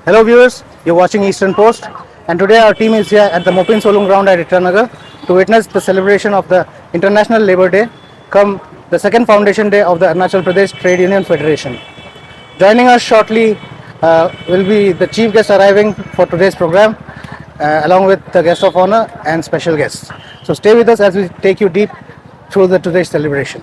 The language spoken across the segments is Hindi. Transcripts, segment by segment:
Hello viewers, you're watching Eastern Post, and today our team is here at the Mopin Solung ground at Itanagar to witness the celebration of the International Labour Day, come the second foundation day of the Arunachal Pradesh Trade Union Federation. Joining us shortly will be the chief guest arriving for today's program, along with the guest of honor and special guests. So stay with us as we take you deep through the today's celebration.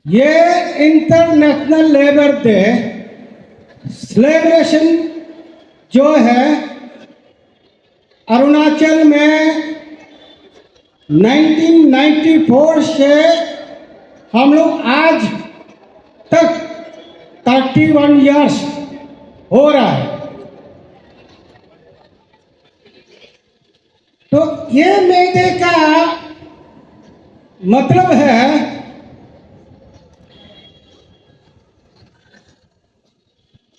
ये इंटरनेशनल लेबर डे सेलिब्रेशन जो है अरुणाचल में 1994 से हम लोग आज तक 31 इयर्स हो रहा है। तो ये मेले का मतलब है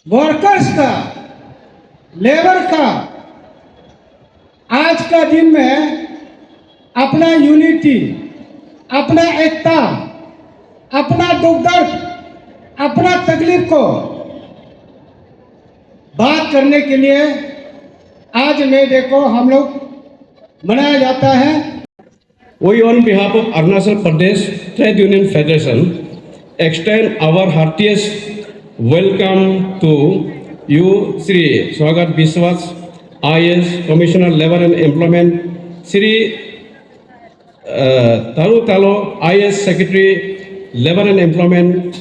वर्कर्स का, लेबर का आज का दिन में अपना यूनिटी, अपना एकता, अपना दुख दर्द, अपना तकलीफ को बात करने के लिए आज मे डे को हम लोग मनाया जाता है। We on behalf of Arunachal Pradesh Trade Union Federation extend our heartiest welcome to you, Sri Swagat Biswas, IS Commissioner Labor and Employment, Sri Taru Talo, IS Secretary Labor and Employment,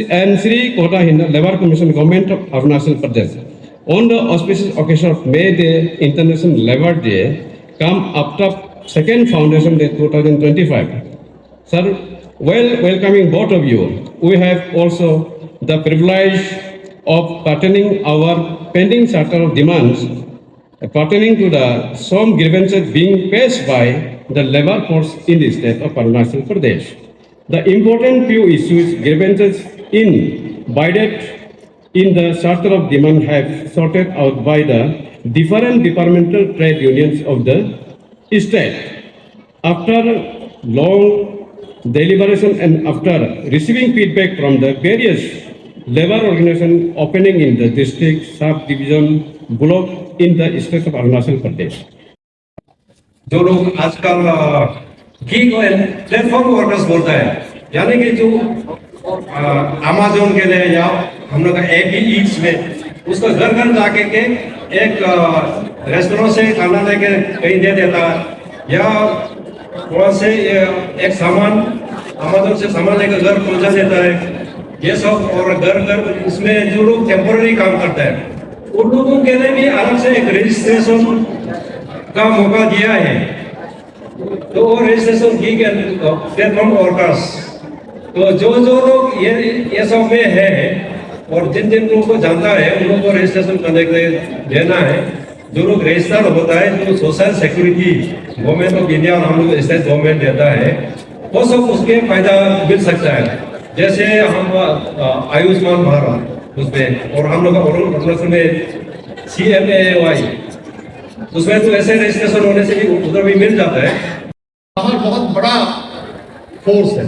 and Sri Kota Hinda Labor Commission Government of Arunachal Pradesh. On the auspicious occasion of May Day, International Labour Day, come after second Foundation Day 2025. Sir, welcoming both of you, we have also the privilege of pertaining our pending charter of demands pertaining to the some grievances being faced by the labor force in the state of Arunachal Pradesh. The important few issues grievances invited in the charter of demand have sorted out by the different departmental trade unions of the state. After long deliberation and after receiving feedback from the various labor organization opening in the district, subdivision, block in the state of Arunachal Pradesh. जो लोग आजकल गीग प्लेटफॉर्म वर्कर्स बोलता है, यानी कि जो अमेज़न के लिए या हम लोग का एपी ईट्स में उसको घर घर जाके के एक रेस्टोरेंट से खाना लेके कहीं दे देता, या वहाँ से एक सामान अमेज़न से सामान लेकर घर पहुँचा देता है, ये सब। और घर घर इसमें जो लोग टेम्पोररी काम करता है उन लोगों के लिए भी अलग से एक रजिस्ट्रेशन का मौका दिया है। तो वो रजिस्ट्रेशन की प्लेटफॉर्म वर्कर्स, तो जो लोग ये सब में है और जिन लोगों को जानता है उन लोगों को रजिस्ट्रेशन करने के लिए देना है। जो लोग रजिस्टर होता है, जो social security government of India और हम लोग स्टेट गवर्नमेंट देता है, वो सब उसके फायदा मिल सकता है। जैसे हम आयुष्मान भारत उसमें, और हम लोग अरुणाचल में CMAY, उसमें तो ऐसे रजिस्ट्रेशन होने से भी उधर भी मिल जाता है। बहुत बड़ा फोर्स है।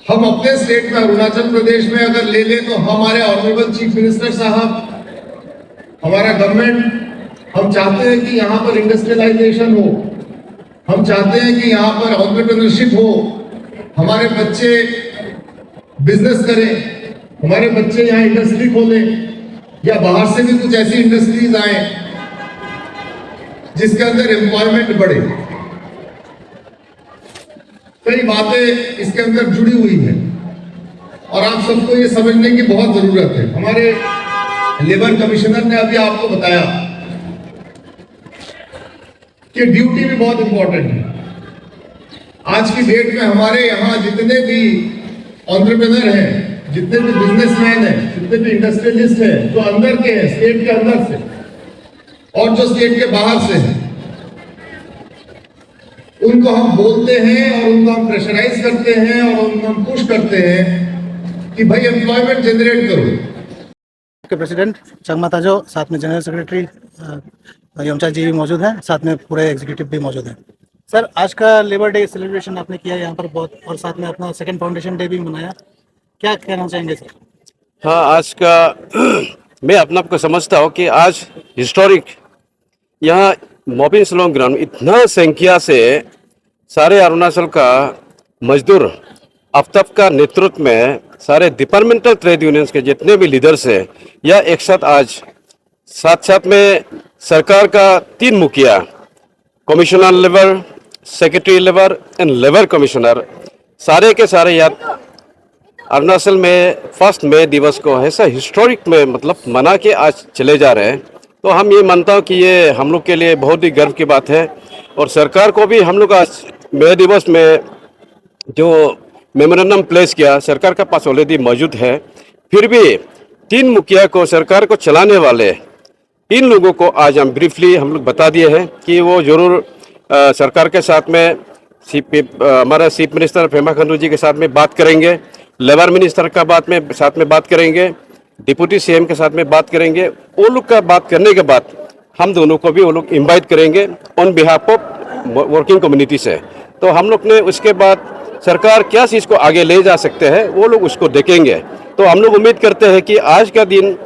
हम अपने स्टेट में अरुणाचल प्रदेश में अगर ले लें तो हमारे ऑनरेबल चीफ मिनिस्टर साहब, हमारा गवर्नमेंट, हम चाहते हैं कि यहाँ पर इंडस्ट्रियलाइजेशन हो, हम चाहते हैं कि यहाँ पर एंटरप्रेन्योरशिप हो, हमारे बच्चे बिजनेस करें, हमारे बच्चे यहाँ इंडस्ट्री खोलें या बाहर से भी कुछ ऐसी इंडस्ट्रीज आए जिसके अंदर एम्प्लॉयमेंट बढ़े। कई बातें इसके अंदर जुड़ी हुई है और आप सबको ये समझने की बहुत जरूरत है। हमारे लेबर कमिश्नर ने अभी आपको बताया कि ड्यूटी भी बहुत इंपॉर्टेंट है। आज की डेट में हमारे यहाँ जितने भी एंटरप्रेन्योर हैं, जितने भी बिजनेसमैन हैं, जितने भी इंडस्ट्रियलिस्ट हैं, जो अंदर के हैं, स्टेट के अंदर से और जो स्टेट के बाहर से हैं, उनको हम बोलते हैं और उनको हम प्रेशराइज करते हैं और उनको हम पुश करते हैं कि भाई एम्प्लॉयमेंट जनरेट करो। के प्रेसिडेंट चंगमा ताजो, साथ में जनरल सेक्रेटरी योमचा जी भी मौजूद हैं, साथ में पूरे एग्जीक्यूटिव भी मौजूद हैं। सर, आज का लेबर डे सेलिब्रेशन आपने किया यहाँ पर बहुत, और साथ में अपना सेकंड फाउंडेशन डे भी मनाया, क्या कहना चाहेंगे सर? हाँ, आज का मैं अपने आप को समझता हूँ कि आज हिस्टोरिक यहाँ मोपिन सोलुंग ग्राउंड इतना संख्या से सारे अरुणाचल का मजदूर आफ्ताब का नेतृत्व में सारे डिपार्टमेंटल ट्रेड यूनियंस के जितने भी लीडर्स हैं, या एक साथ आज साथ में सरकार का 3 मुखिया, commissioner labour, secretary labour and labour commissioner, सारे के सारे यहाँ अरुणाचल में 1 मई दिवस को ऐसा हिस्टोरिक में मतलब मना के आज चले जा रहे हैं। तो हम ये मानता हूँ कि ये हम लोग के लिए बहुत ही गर्व की बात है, और सरकार को भी हम लोग आज मई दिवस में जो मेमोरेंडम प्लेस किया, सरकार का पास ऑलरेडी मौजूद है। फिर भी 3 मुखिया को, सरकार को चलाने वाले 3 लोगों को आज हम ब्रीफली हम लोग बता दिए हैं कि वो जरूर सरकार के साथ में हमारा चीफ मिनिस्टर पेमा खांडू जी के साथ में बात करेंगे, लेबर मिनिस्टर का साथ में बात करेंगे, डिप्टी सीएम के साथ में बात करेंगे। वो लोग का बात करने के बाद हम दोनों को भी वो लोग इनवाइट करेंगे on behalf of working community से। तो हम लोग ने उसके बाद सरकार क्या चीज़ को आगे ले जा सकते हैं वो लोग उसको देखेंगे। तो हम लोग उम्मीद करते हैं कि आज का दिन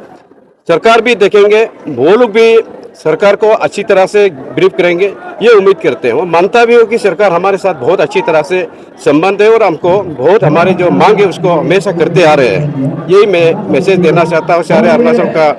सरकार भी देखेंगे, वो लोग भी सरकार को अच्छी तरह से ब्रीफ करेंगे, ये उम्मीद करते हैं। वो मानता भी हो कि सरकार हमारे साथ बहुत अच्छी तरह से संबंध है और हमको बहुत हमारे जो मांग है उसको हमेशा करते आ रहे हैं। यही मैं मैसेज देना चाहता हूँ सारे अरुणाचल का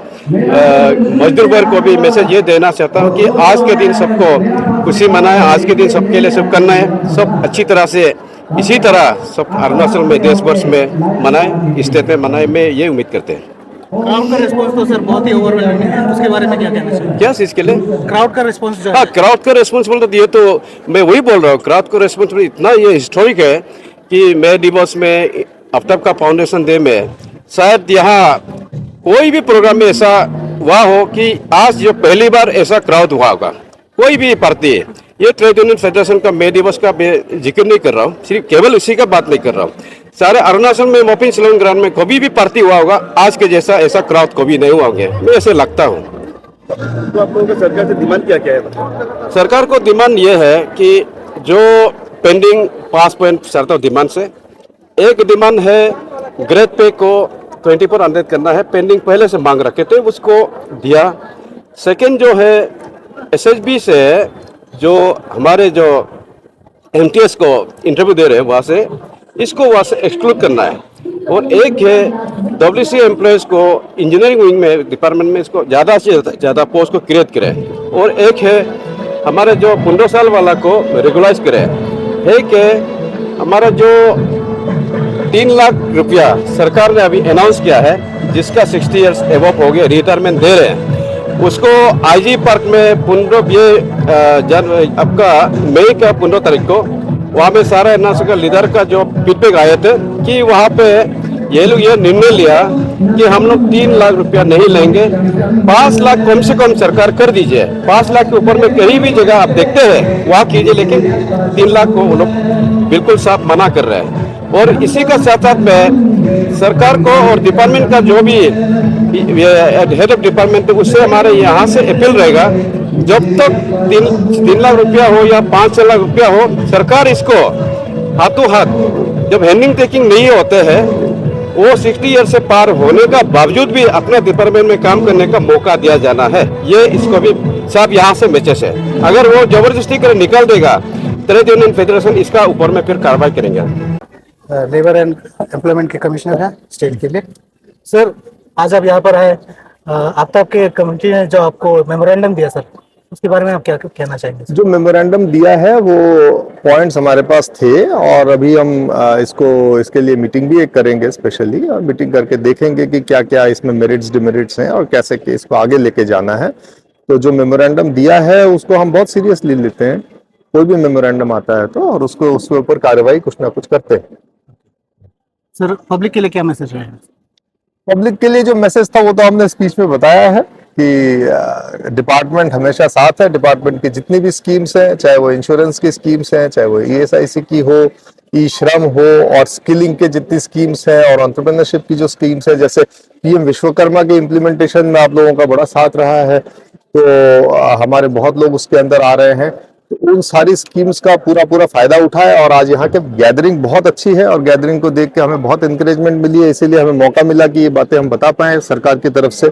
मजदूर वर्ग को भी मैसेज ये देना चाहता हूँ कि आज के दिन सबको खुशी मनाए, आज के दिन सबके लिए सब करना है, सब अच्छी तरह से इसी तरह सब अरुणाचल में देश वर्ष में मनाए, स्टेट में मनाए, मैं ये उम्मीद करते हैं। क्राउड का रिस्पांस तो सर बहुत ही ओवरवेलमिंग है, उसके बारे में क्या कहना चाहिए? क्या चीज़ के लिए? क्राउड का रिस्पांस जो हाँ, क्राउड का रिस्पांस बोल तो ये तो मैं वही बोल रहा हूँ, क्राउड का रिस्पांस इतना ये हिस्टोरिक है कि मई दिवस में आफ्ताब का फाउंडेशन डे में शायद यहाँ कोई भी प्रोग्राम में ऐसा हुआ हो कि आज जो पहली बार ऐसा क्राउड हुआ होगा। कोई भी पार्टी, ये ट्रेड यूनियन फेडरेशन का मई दिवस का मैं जिक्र नहीं कर रहा हूँ, सिर्फ केवल इसी का बात नहीं कर रहा हूँ, सारे अरुणाचल में मोपिन सोलुंग ग्राउंड में कभी भी पार्टी हुआ होगा, आज के जैसा ऐसा क्राउड कभी नहीं हुआ होंगे, मैं ऐसे लगता हूँ। तो आप लोगों का सरकार से डिमांड क्या है? सरकार को डिमांड ये है कि जो पेंडिंग 5 पॉइंट सरता डिमांड से, एक डिमांड है ग्रेड पे को 2400 करना है, पेंडिंग पहले से मांग रखे थे उसको दिया। सेकेंड जो है एसएसबी से जो हमारे जो एमटीएस को इंटरव्यू दे रहे हैं वहाँ से, इसको वहाँ से एक्सक्लूड करना है। और एक है डब्ल्यूसी एम्प्लॉयज़ को इंजीनियरिंग विंग में डिपार्टमेंट में इसको ज़्यादा से ज़्यादा पोस्ट को क्रिएट करें। और एक है हमारे जो 15 साल वाला को रेगुलाइज करें। एक है हमारा जो 3 लाख रुपया सरकार ने अभी अनाउंस किया है, जिसका 60 इयर्स एवॉप हो गया, रिटायरमेंट दे रहे हैं, उसको आईजी पार्क में 15 आपका मई का 15 तारीख को वहाँ पे सारा अरुणाचल का लीडर का जो फीडबैक आए थे कि वहाँ पे ये लोग ये निर्णय लिया कि हम लोग 3 लाख रुपया नहीं लेंगे, 5 लाख कम से कम सरकार कर दीजिए। 5 लाख के ऊपर में कहीं भी जगह आप देखते हैं वहाँ कीजिए, लेकिन 3 लाख को वो लोग बिल्कुल साफ मना कर रहे हैं। और इसी का साथ साथ में सरकार को और डिपार्टमेंट का जो भी हेड ऑफ डिपार्टमेंट है उससे हमारे यहाँ से अपील रहेगा, जब तक 3 लाख रुपया हो या 5 लाख रुपया हो, सरकार इसको हाथों हाथ जब हैंडिंग टेकिंग नहीं होते हैं, वो 60 ईयर से पार होने का बावजूद भी अपना डिपार्टमेंट में काम करने का मौका दिया जाना है। ये इसको भी सब यहाँ से मैसेज है। अगर वो जबरदस्ती कर निकाल देगा, ट्रेड यूनियन फेडरेशन इसका ऊपर में फिर कार्रवाई करेंगे। लेबर एंड एम्प्लॉयमेंट के कमिश्नर हैं स्टेट के लिए। सर, आज आप यहाँ पर आए, आफ्ताब के कमेटी ने जो आपको मेमोरेंडम दिया सर, उसके बारे में आप क्या कहना चाहेंगे? जो मेमोरेंडम दिया है वो पॉइंट्स हमारे पास थे और अभी हम इसके लिए मीटिंग भी एक करेंगे स्पेशली, और मीटिंग करके देखेंगे कि क्या क्या इसमें मेरिट्स डिमेरिट्स हैं और कैसे के इसको आगे लेके जाना है। तो जो मेमोरेंडम दिया है उसको हम बहुत सीरियसली लेते हैं। कोई भी मेमोरेंडम आता है तो और उसको उसके ऊपर कार्रवाई कुछ ना कुछ करते हैं। सर, पब्लिक के लिए क्या मैसेज रहेगा? पब्लिक के लिए जो मैसेज था वो तो हमने स्पीच में बताया है कि डिपार्टमेंट हमेशा साथ है। डिपार्टमेंट की जितनी भी स्कीम्स हैं, चाहे वो इंश्योरेंस की स्कीम्स हैं, चाहे वो ESIC की हो, ई श्रम हो, और स्किलिंग के जितनी स्कीम्स हैं और एंटरप्रेन्योरशिप की जो स्कीम्स है, जैसे PM विश्वकर्मा के इम्प्लीमेंटेशन में आप लोगों का बड़ा साथ रहा है, तो हमारे बहुत लोग उसके अंदर आ रहे हैं। तो उन सारी स्कीम्स का पूरा फायदा उठाए और आज यहाँ के गैदरिंग बहुत अच्छी है और गैदरिंग को देख के हमें बहुत इंकरेजमेंट मिली है। इसीलिए हमें मौका मिला कि ये बातें हम बता पाए सरकार की तरफ से।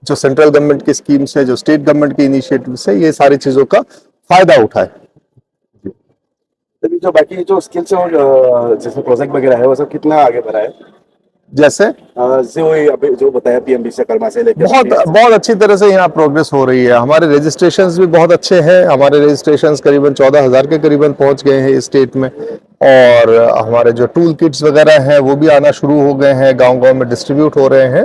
जो सेंट्रल गवर्नमेंट की स्कीम्स है, जो स्टेट गवर्नमेंट की इनिशिएटिव है, ये सारी चीजों का फायदा उठाए। अभी जो बाकी जो स्किल्स और जैसे प्रोजेक्ट वगैरह है वो सब कितना आगे बढ़ा है? जैसे अभी जो बताया PM विश्वकर्मा से लेकर बहुत अच्छी तरह से यहाँ प्रोग्रेस हो रही है। हमारे रजिस्ट्रेशंस भी बहुत अच्छे हैं। हमारे रजिस्ट्रेशंस करीबन 14,000 के करीबन पहुंच गए हैं इस स्टेट में, और हमारे जो टूल किट्स वगैरह हैं वो भी आना शुरू हो गए हैं, गांव-गांव में डिस्ट्रीब्यूट हो रहे हैं।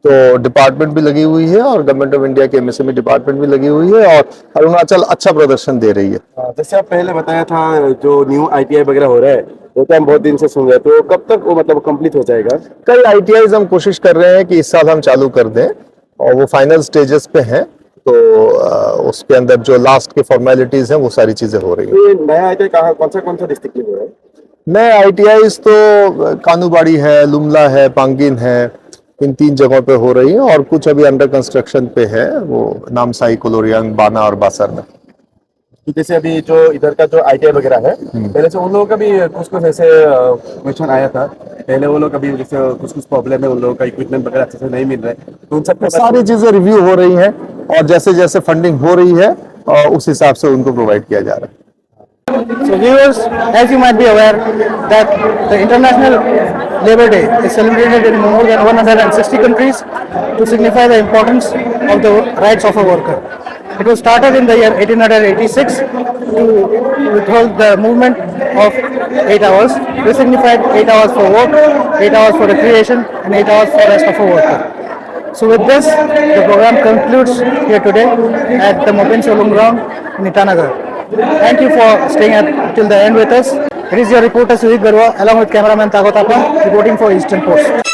तो डिपार्टमेंट भी लगी हुई है और गवर्नमेंट ऑफ इंडिया के MSME डिपार्टमेंट भी लगी हुई है, और अरुणाचल अच्छा प्रदर्शन दे रही है। जैसे आप पहले बताया था जो न्यू ITI वगैरह हो रहा है वो तो हम बहुत दिन से सुन रहे हैं, तो कब तक वो मतलब कंप्लीट हो जाएगा? कई ITIs हम कोशिश कर रहे हैं कि इस साल हम चालू कर दें, और वो फाइनल स्टेजेस पे हैं। तो उसके अंदर जो लास्ट की फॉर्मेलिटीज हैं वो सारी चीजें हो रही है। ये नया ITI कौन सा डिस्ट्रिक्ट में हो रहा है? नए ITIs तो कानूबाड़ी है, लुमला है, पांगिन है, इन 3 जगहों पे हो रही है, और कुछ अभी अंडर कंस्ट्रक्शन पे है, वो नामसाई, कोलोरियांग, बाना और बासर में। जैसे अभी जो इधर का जो ITI वगैरह है, पहले से उन लोगों का भी कुछ ऐसे क्वेश्चन आया था। पहले वो लोग अभी जैसे कुछ प्रॉब्लम है, उन लोगों का इक्विपमेंट वगैरह अच्छे से नहीं मिल रहा है, तो उन सब सारी चीजें रिव्यू हो रही हैं, और जैसे जैसे फंडिंग हो रही है और उस हिसाब से उनको प्रोवाइड किया जा रहा है। So viewers, as you might be aware that the International Labour Day is celebrated in more than 160 countries to signify the importance of the rights of a worker. It was started in the year 1886 to withhold the movement of 8 hours. This signified 8 hours for work, 8 hours for recreation, and 8 hours for rest of a worker. So with this, the program concludes here today at the Mopin Solong ground in Itanagar. Thank you for staying till the end with us. It is your reporter Sudhir Garwa along with cameraman Tago Tapa reporting for Eastern Post.